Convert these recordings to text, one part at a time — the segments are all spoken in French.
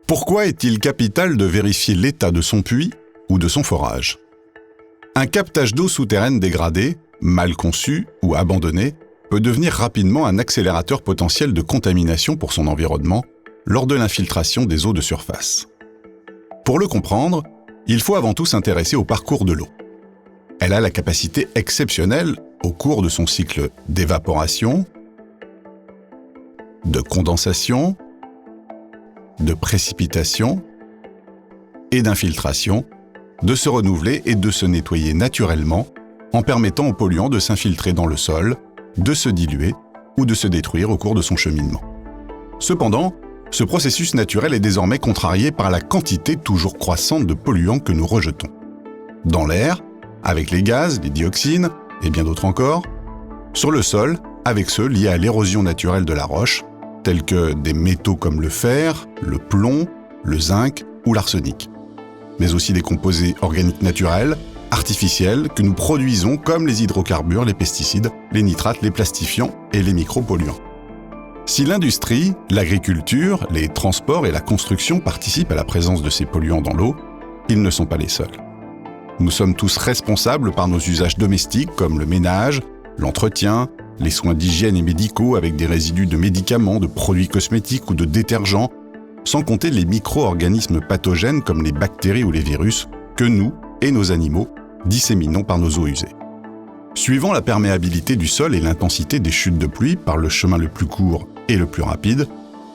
Pourquoi est-il capital de vérifier l'état de son puits ou de son forage ? Un captage d'eau souterraine dégradé, mal conçu ou abandonné peut devenir rapidement un accélérateur potentiel de contamination pour son environnement lors de l'infiltration des eaux de surface. Pour le comprendre, il faut avant tout s'intéresser au parcours de l'eau. Elle a la capacité exceptionnelle, au cours de son cycle d'évaporation, de condensation, de précipitation et d'infiltration, de se renouveler et de se nettoyer naturellement en permettant aux polluants de s'infiltrer dans le sol, de se diluer ou de se détruire au cours de son cheminement. Cependant, ce processus naturel est désormais contrarié par la quantité toujours croissante de polluants que nous rejetons. Dans l'air, avec les gaz, les dioxines et bien d'autres encore. Sur le sol, avec ceux liés à l'érosion naturelle de la roche, tels que des métaux comme le fer, le plomb, le zinc ou l'arsenic. Mais aussi des composés organiques naturels, artificiels, que nous produisons comme les hydrocarbures, les pesticides, les nitrates, les plastifiants et les micropolluants. Si l'industrie, l'agriculture, les transports et la construction participent à la présence de ces polluants dans l'eau, ils ne sont pas les seuls. Nous sommes tous responsables par nos usages domestiques comme le ménage, l'entretien, les soins d'hygiène et médicaux avec des résidus de médicaments, de produits cosmétiques ou de détergents, sans compter les micro-organismes pathogènes comme les bactéries ou les virus que nous et nos animaux disséminons par nos eaux usées. Suivant la perméabilité du sol et l'intensité des chutes de pluie par le chemin le plus court et le plus rapide,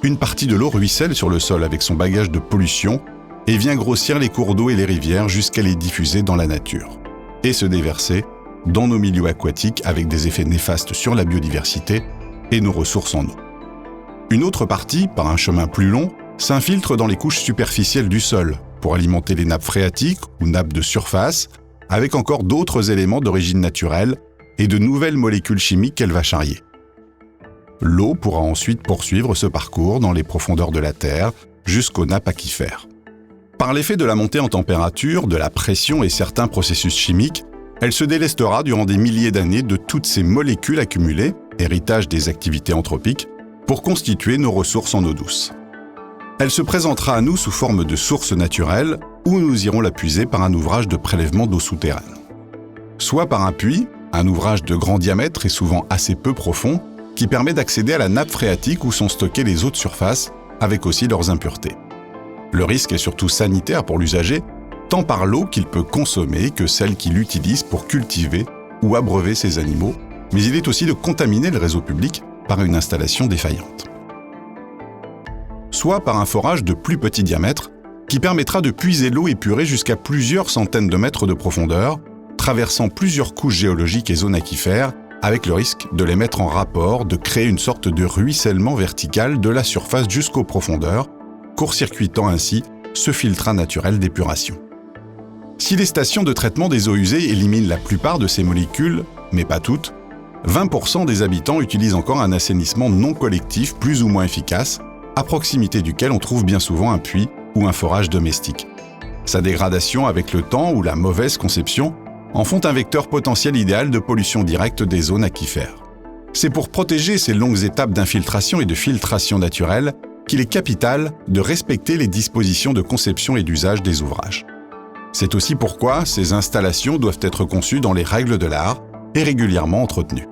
une partie de l'eau ruisselle sur le sol avec son bagage de pollution et vient grossir les cours d'eau et les rivières jusqu'à les diffuser dans la nature et se déverser dans nos milieux aquatiques avec des effets néfastes sur la biodiversité et nos ressources en eau. Une autre partie, par un chemin plus long, s'infiltre dans les couches superficielles du sol pour alimenter les nappes phréatiques ou nappes de surface avec encore d'autres éléments d'origine naturelle et de nouvelles molécules chimiques qu'elle va charrier. L'eau pourra ensuite poursuivre ce parcours dans les profondeurs de la Terre jusqu'aux nappes aquifères. Par l'effet de la montée en température, de la pression et certains processus chimiques, elle se délestera durant des milliers d'années de toutes ces molécules accumulées, héritage des activités anthropiques, pour constituer nos ressources en eau douce. Elle se présentera à nous sous forme de source naturelle ou nous irons la puiser par un ouvrage de prélèvement d'eau souterraine. Soit par un puits, un ouvrage de grand diamètre et souvent assez peu profond, qui permet d'accéder à la nappe phréatique où sont stockées les eaux de surface, avec aussi leurs impuretés. Le risque est surtout sanitaire pour l'usager, tant par l'eau qu'il peut consommer que celle qu'il utilise pour cultiver ou abreuver ses animaux, mais il est aussi de contaminer le réseau public par une installation défaillante. Soit par un forage de plus petit diamètre, qui permettra de puiser l'eau épurée jusqu'à plusieurs centaines de mètres de profondeur, traversant plusieurs couches géologiques et zones aquifères, avec le risque de les mettre en rapport, de créer une sorte de ruissellement vertical de la surface jusqu'aux profondeurs, court-circuitant ainsi ce filtrat naturel d'épuration. Si les stations de traitement des eaux usées éliminent la plupart de ces molécules, mais pas toutes, 20% des habitants utilisent encore un assainissement non collectif plus ou moins efficace, à proximité duquel on trouve bien souvent un puits ou un forage domestique. Sa dégradation avec le temps ou la mauvaise conception en font un vecteur potentiel idéal de pollution directe des zones aquifères. C'est pour protéger ces longues étapes d'infiltration et de filtration naturelle qu'il est capital de respecter les dispositions de conception et d'usage des ouvrages. C'est aussi pourquoi ces installations doivent être conçues dans les règles de l'art et régulièrement entretenues.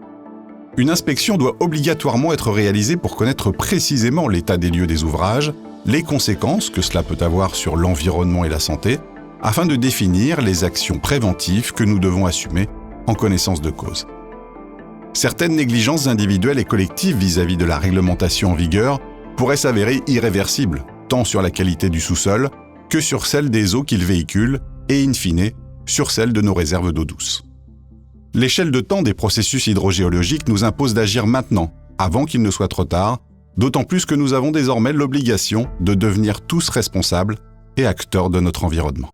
Une inspection doit obligatoirement être réalisée pour connaître précisément l'état des lieux des ouvrages, les conséquences que cela peut avoir sur l'environnement et la santé, afin de définir les actions préventives que nous devons assumer en connaissance de cause. Certaines négligences individuelles et collectives vis-à-vis de la réglementation en vigueur pourraient s'avérer irréversibles, tant sur la qualité du sous-sol que sur celle des eaux qu'il véhicule et, in fine, sur celle de nos réserves d'eau douce. L'échelle de temps des processus hydrogéologiques nous impose d'agir maintenant, avant qu'il ne soit trop tard, d'autant plus que nous avons désormais l'obligation de devenir tous responsables et acteurs de notre environnement.